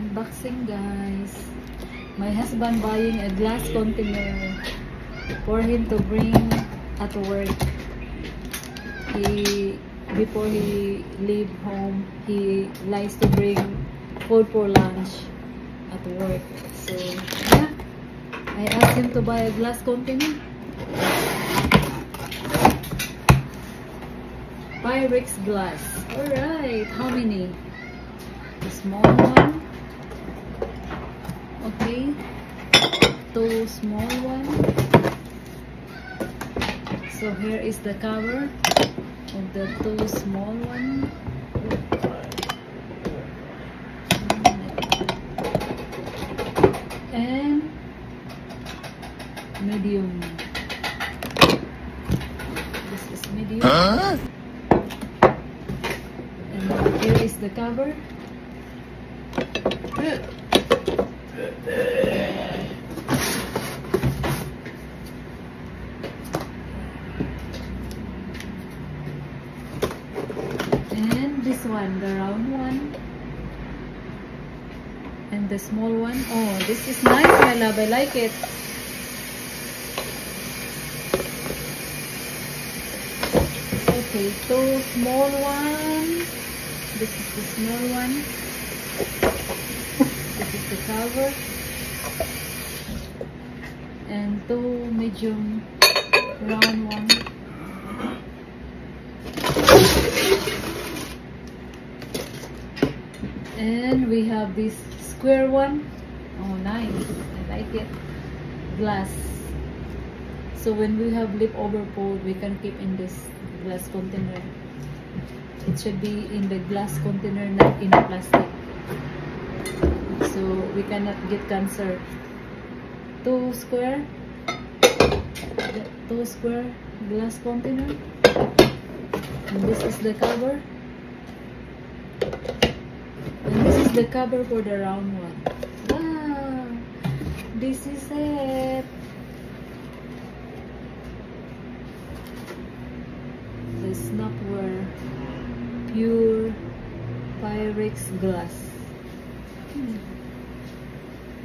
Unboxing, guys. My husband buying a glass container for him to bring at work. Before he leave home, he likes to bring food for lunch at work. So yeah, I asked him to buy a glass container. Pyrex glass. Alright, how many? The small one. Okay. 2 small one. So here is the cover of the 2 small one. And medium. This is medium. And here is the cover. And this one, the round one. And the small one. Oh, this is nice, my love. I like it. Okay, 2 small ones. This is the small one. This is the cover. And 2 medium round one. And we have this square one. Oh, nice. I like it. Glass. So when we have leftover food, we can keep in this glass container. It should be in the glass container, not in the plastic. So we cannot get cancer. 2 square glass container. And this is the cover. And this is the cover for the round one. Wow! This is it. The Snapware Pure Pyrex glass.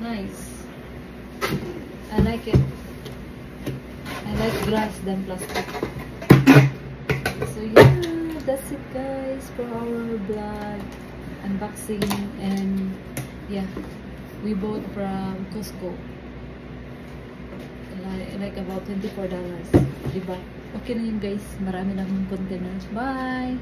Nice. I like it. I like glass than plastic. So yeah, that's it, guys, for our vlog unboxing. And yeah, we bought from Costco, like about $24, diba? Okay na yun, guys. Marami na akong containers. Bye!